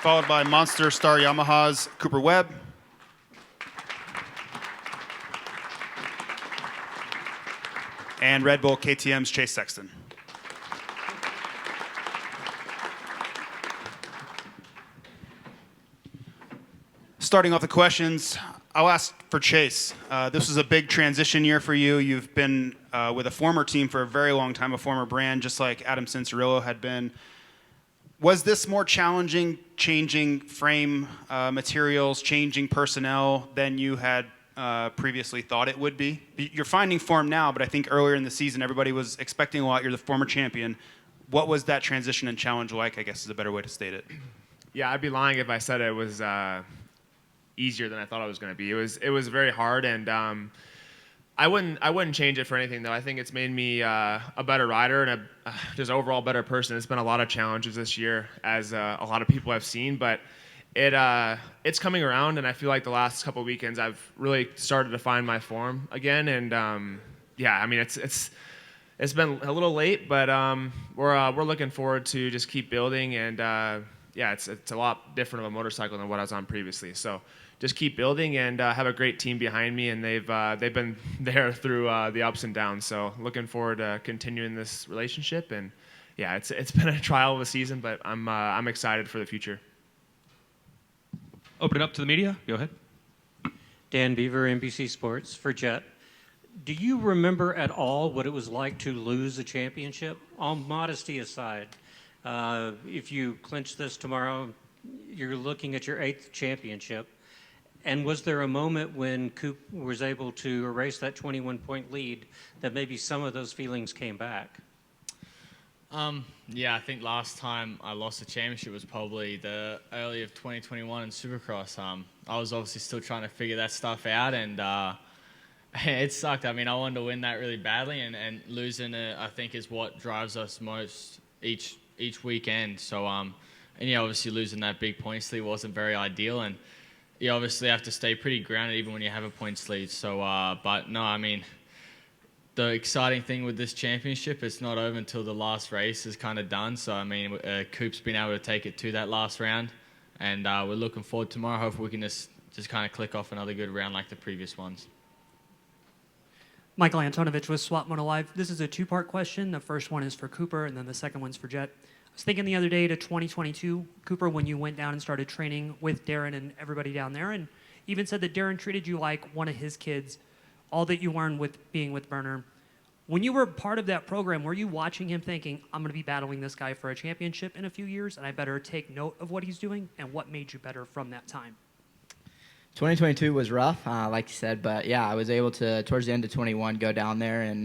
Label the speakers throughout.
Speaker 1: followed by Monster Star Yamaha's Cooper Webb. And Red Bull KTM's Chase Sexton. Starting off the questions, I'll ask for Chase. This was a big transition year for you. You've been with a former team for a very long time, a former brand, just like Adam Cincerillo had been. Was this more challenging, changing frame materials, changing personnel than you had previously thought it would be? You're finding form now, but I think earlier in the season, everybody was expecting a lot. You're the former champion. What was that transition and challenge like, I guess is a better way to state it?
Speaker 2: Yeah, I'd be lying if I said it was easier than I thought it was going to be. It was very hard, and I wouldn't change it for anything, though. I think it's made me a better rider and a just overall better person. It's been a lot of challenges this year, as a lot of people have seen, but it's coming around, and I feel like the last couple of weekends I've really started to find my form again. And yeah, I mean it's been a little late, but we're looking forward to just keep building. And yeah, it's a lot different of a motorcycle than what I was on previously. So just keep building and have a great team behind me, and they've been there through the ups and downs. So looking forward to continuing this relationship. And yeah, it's been a trial of a season, but I'm excited for the future.
Speaker 3: Open it up to the media. Go ahead.
Speaker 4: Dan Beaver, NBC Sports, for Jet. Do you remember at all what it was like to lose a championship? All modesty aside, if you clinch this tomorrow, you're looking at your 8th championship. And was there a moment when Coop was able to erase that 21-point lead that maybe some of those feelings came back?
Speaker 5: Yeah, I think last time I lost the championship was probably the early of 2021 in Supercross. I was obviously still trying to figure that stuff out, and it sucked. I mean, I wanted to win that really badly, and losing it, I think, is what drives us most each weekend. So, and yeah, obviously losing that big points lead wasn't very ideal, and you obviously have to stay pretty grounded even when you have a points lead. So, but no, I mean, the exciting thing with this championship, it's not over until the last race is kind of done. So, I mean, Coop's been able to take it to that last round, and we're looking forward to tomorrow. Hopefully we can just kind of click off another good round like the previous ones.
Speaker 6: Michael Antonovich with Swap Moto Live. This is a two-part question. The first one is for Cooper, and then the second one's for Jet. I was thinking the other day to 2022, Cooper, when you went down and started training with Darren and everybody down there, and even said that Darren treated you like one of his kids, all that you learned with being with Burner. When you were part of that program, were you watching him thinking, I'm going to be battling this guy for a championship in a few years, and I better take note of what he's doing? And what made you better from that time?
Speaker 7: 2022 was rough, like you said, but yeah, I was able to, towards the end of 21, go down there, and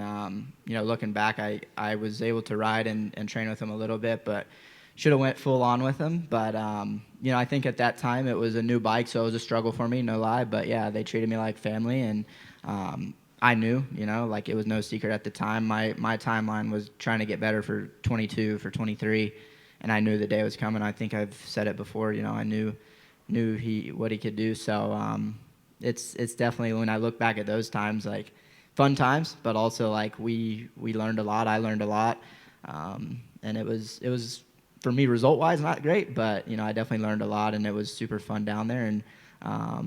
Speaker 7: you know, looking back, I was able to ride and train with him a little bit, but should have went full on with him. But you know, I think at that time it was a new bike, so it was a struggle for me, no lie. But yeah, they treated me like family, and I knew, you know, like it was no secret at the time. My timeline was trying to get better for 22, for 23, and I knew the day was coming. I think I've said it before, you know, I knew what he could do. So it's definitely, when I look back at those times, like fun times, but also like we learned a lot. I learned a lot, and it was for me result-wise not great, but you know, I definitely learned a lot, and it was super fun down there. And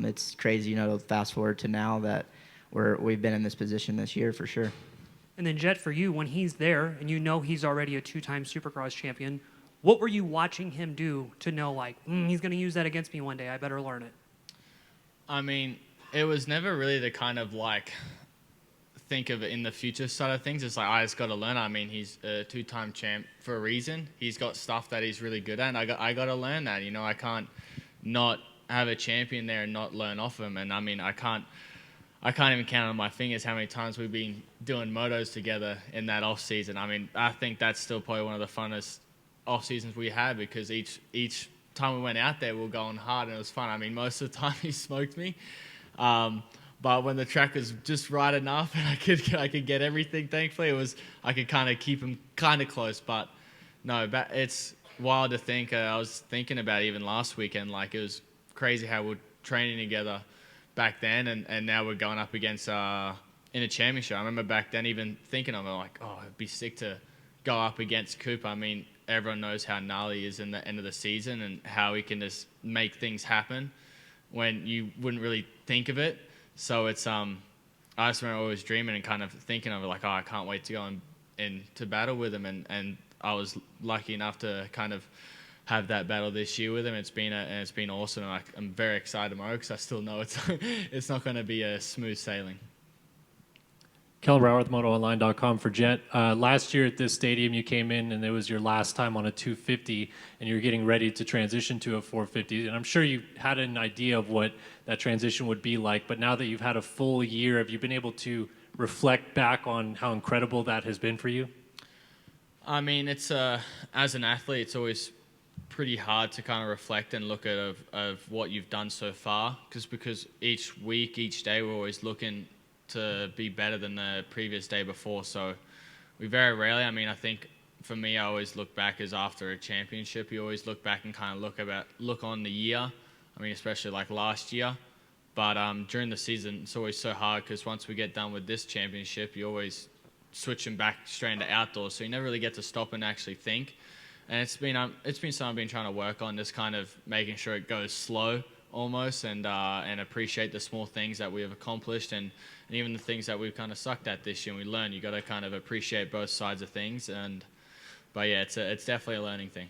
Speaker 7: it's crazy, you know, to fast forward to now that we've been in this position this year for sure.
Speaker 6: And then Jet, for you, when he's there and you know he's already a 2-time Supercross champion, what were you watching him do to know, like, he's going to use that against me one day, I better learn it?
Speaker 5: I mean, it was never really the kind of, like, think of it in the future side of things. It's like, I just got to learn. I mean, he's a 2-time champ for a reason. He's got stuff that he's really good at, and I got to learn that. You know, I can't not have a champion there and not learn off him. And, I mean, I can't even count on my fingers how many times we've been doing motos together in that off-season. I mean, I think that's still probably one of the funnest off-seasons we had, because each time we went out there, we were going hard, and it was fun. I mean, most of the time he smoked me. But when the track was just right enough and I could get everything, thankfully, I could kind of keep him kind of close. But no, it's wild to think. I was thinking about it even last weekend. Like, it was crazy how we're training together back then, and now we're going up against in a championship. I remember back then even thinking of it, like, oh, it'd be sick to go up against Coop. I mean, everyone knows how gnarly he is in the end of the season and how he can just make things happen when you wouldn't really think of it. So it's I just remember always dreaming and kind of thinking of it like, oh, I can't wait to go into battle with him, and I was lucky enough to kind of have that battle this year with him. It's been awesome. And I'm very excited tomorrow because I still know it's not going to be a smooth sailing.
Speaker 3: Kel Rauer with MotoOnline.com for Jet. Last year at this stadium, you came in and it was your last time on a 250, and you were getting ready to transition to a 450. And I'm sure you had an idea of what that transition would be like. But now that you've had a full year, have you been able to reflect back on how incredible that has been for you?
Speaker 5: I mean, it's as an athlete, it's always pretty hard to kind of reflect and look at of what you've done so far, because each week, each day, we're always looking to be better than the previous day before. So we very rarely, I mean, I think for me, I always look back as after a championship. You always look back and kind of look on the year. I mean, especially like last year. But during the season, it's always so hard because once we get done with this championship, you always switching back straight into outdoors. So you never really get to stop and actually think. And it's been something I've been trying to work on, just kind of making sure it goes slow almost, and appreciate the small things that we have accomplished, and even the things that we've kind of sucked at this year. And we learn. You got to kind of appreciate both sides of things. But yeah, it's definitely a learning thing.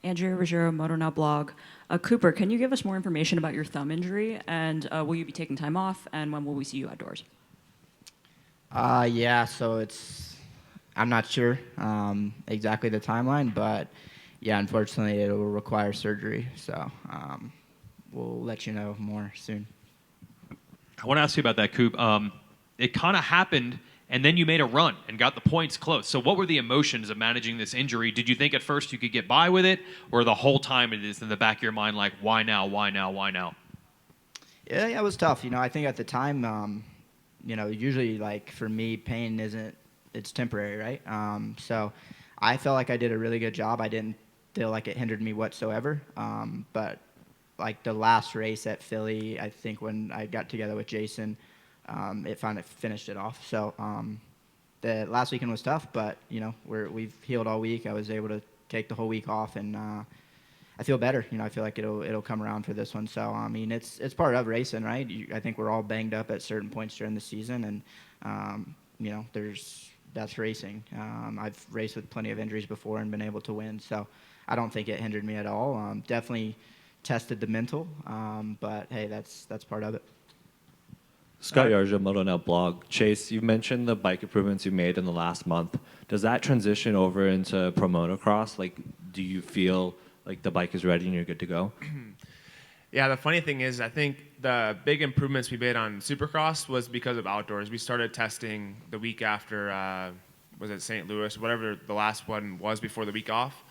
Speaker 8: Andrea Ruggiero, Moto Now blog. Cooper, can you give us more information about your thumb injury, and will you be taking time off, and when will we see you outdoors?
Speaker 7: Yeah, so I'm not sure exactly the timeline, but yeah, unfortunately, it will require surgery. So we'll let you know more soon.
Speaker 9: I want to ask you about that, Coop. It kind of happened, and then you made a run and got the points close. So what were the emotions of managing this injury? Did you think at first you could get by with it, or the whole time it is in the back of your mind like, why now, why now, why now?
Speaker 7: Yeah, it was tough. I think at the time, usually like for me, pain it's temporary, right? So I felt like I did a really good job. I didn't feel like it hindered me whatsoever. But like the last race at Philly, I think when I got together with Jason, it finally finished it off. So the last weekend was tough, but we've healed all week. I was able to take the whole week off, and I feel better. I feel like it'll come around for this one. So I mean, it's part of racing, right? I think we're all banged up at certain points during the season, and that's racing. I've raced with plenty of injuries before and been able to win, so I don't think it hindered me at all. Definitely tested the mental, but hey, that's part of it.
Speaker 10: Scott Yarja, Moto Now blog. Chase, you mentioned the bike improvements you made in the last month. Does that transition over into pro motocross? Like, do you feel like the bike is ready and you're good to go?
Speaker 2: Yeah, the funny thing is, I think the big improvements we made on Supercross was because of outdoors. We started testing the week after, was it St. Louis, whatever the last one was before the week off.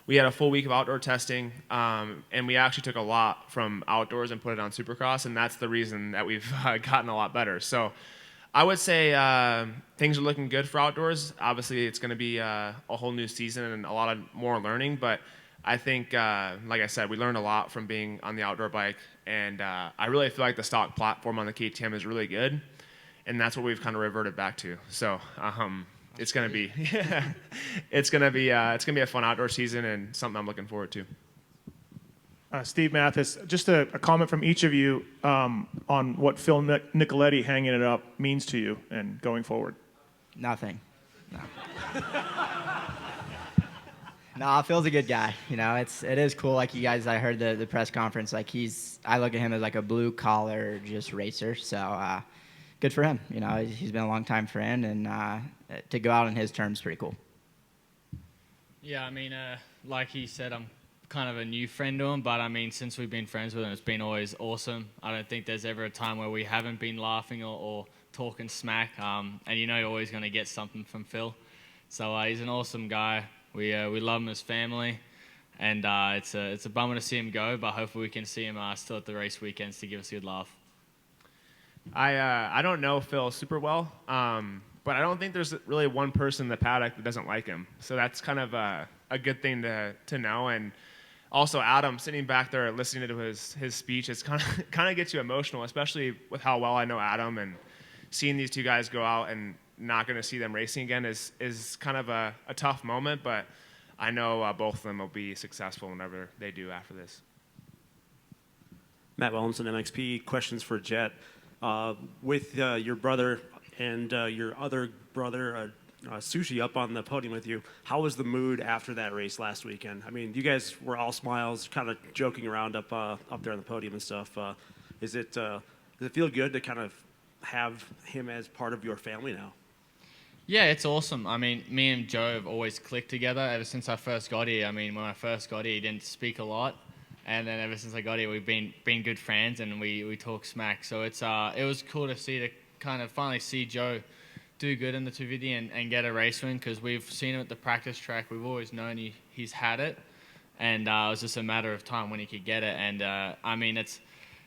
Speaker 2: We had a full week of outdoor testing, and we actually took a lot from outdoors and put it on Supercross, and that's the reason that we've gotten a lot better. So I would say things are looking good for outdoors. Obviously, it's going to be a whole new season and a lot of more learning, but I think, like I said, we learned a lot from being on the outdoor bike, and I really feel like the stock platform on the KTM is really good, and that's what we've kind of reverted back to. So it's gonna be, it's gonna be a fun outdoor season and something I'm looking forward to.
Speaker 11: Steve Mathis, just a comment from each of you on what Phil Nicoletti hanging it up means to you and going forward.
Speaker 7: Nothing. No. No, Phil's a good guy. It is cool. Like you guys, I heard the press conference. Like I look at him as like a blue collar just racer. So good for him. He's been a long time friend, and to go out on his terms, pretty cool.
Speaker 5: Yeah, I mean, like he said, I'm kind of a new friend to him, but I mean, since we've been friends with him, it's been always awesome. I don't think there's ever a time where we haven't been laughing or talking smack. And you're always going to get something from Phil. So he's an awesome guy. We love him as family, and it's a bummer to see him go, but hopefully we can see him still at the race weekends to give us a good laugh.
Speaker 2: I don't know Phil super well, but I don't think there's really one person in the paddock that doesn't like him. So that's kind of a good thing to know. And also Adam, sitting back there listening to his speech, it's kind of gets you emotional, especially with how well I know Adam and seeing these two guys go out and not going to see them racing again is kind of a tough moment, but I know both of them will be successful whenever they do after this.
Speaker 12: Matt Williamson, MXP. Questions for Jet. With your brother and your other brother, Sushi, up on the podium with you, how was the mood after that race last weekend? I mean, you guys were all smiles, kind of joking around up there on the podium and stuff. Does it feel good to kind of have him as part of your family now?
Speaker 5: Yeah, it's awesome. I mean, me and Joe have always clicked together ever since I first got here. I mean, when I first got here, he didn't speak a lot. And then ever since I got here, we've been good friends, and we talk smack. So it was cool to kind of finally see Joe do good in the 250 and get a race win, because we've seen him at the practice track. We've always known he's had it, and it was just a matter of time when he could get it. And I mean,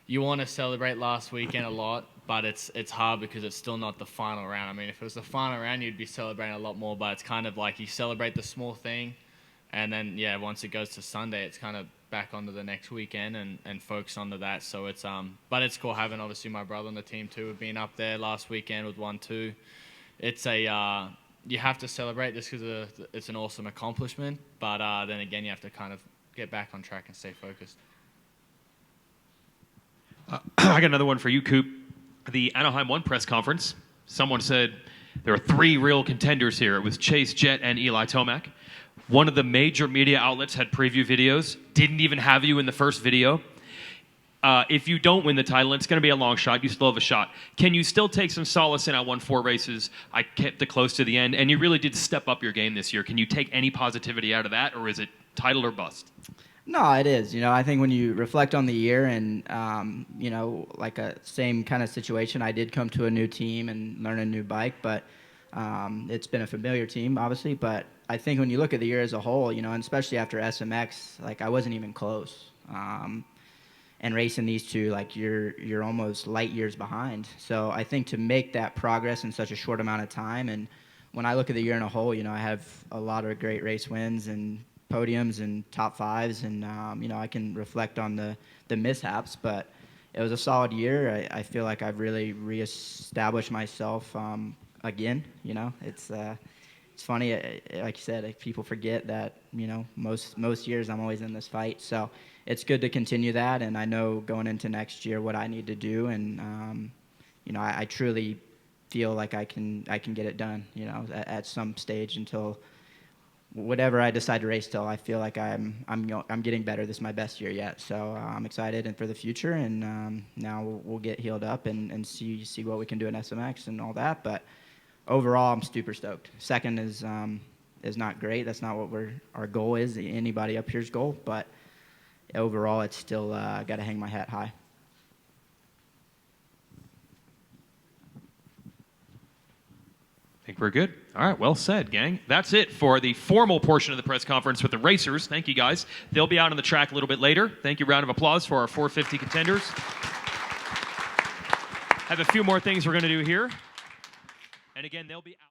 Speaker 5: you want to celebrate last weekend a lot, but it's hard because it's still not the final round. I mean, if it was the final round, you'd be celebrating a lot more, but it's kind of like you celebrate the small thing, and then, yeah, once it goes to Sunday, it's kind of back onto the next weekend and focus onto that. So it's but it's cool having obviously my brother on the team too. We've been up there last weekend with 1-2. It's you have to celebrate this because it's an awesome accomplishment, but then again, you have to kind of get back on track and stay focused.
Speaker 9: I got another one for you, Coop. The Anaheim 1 press conference, someone said there are 3 real contenders here. It was Chase, Jet, and Eli Tomac. One of the major media outlets had preview videos, didn't even have you in the first video. If you don't win the title, it's going to be a long shot. You still have a shot. Can you still take some solace in I won 4 races, I kept it close to the end, and you really did step up your game this year? Can you take any positivity out of that, or is it title or bust?
Speaker 7: No, it is. I think when you reflect on the year and, like a same kind of situation, I did come to a new team and learn a new bike, but it's been a familiar team, obviously. But I think when you look at the year as a whole, and especially after SMX, like I wasn't even close. And racing these two, like you're almost light years behind. So I think to make that progress in such a short amount of time, and when I look at the year in a whole, I have a lot of great race wins and podiums and top 5s, and I can reflect on the mishaps, but it was a solid year. I feel like I've really reestablished myself again. It's funny, like you said, people forget that most years I'm always in this fight. So it's good to continue that, and I know going into next year what I need to do, and I truly feel like I can get it done. At some stage until whatever I decide to race till, I feel like I'm getting better. This is my best year yet, so I'm excited and for the future. And now we'll get healed up and see what we can do in SMX and all that. But overall, I'm super stoked. Second is not great. That's not what our goal is. Anybody up here's goal, but overall, it's still got to hang my hat high.
Speaker 9: I think we're good. All right, well said, gang. That's it for the formal portion of the press conference with the racers. Thank you, guys. They'll be out on the track a little bit later. Thank you. Round of applause for our 450 contenders. Have a few more things we're going to do here. And again, they'll be out.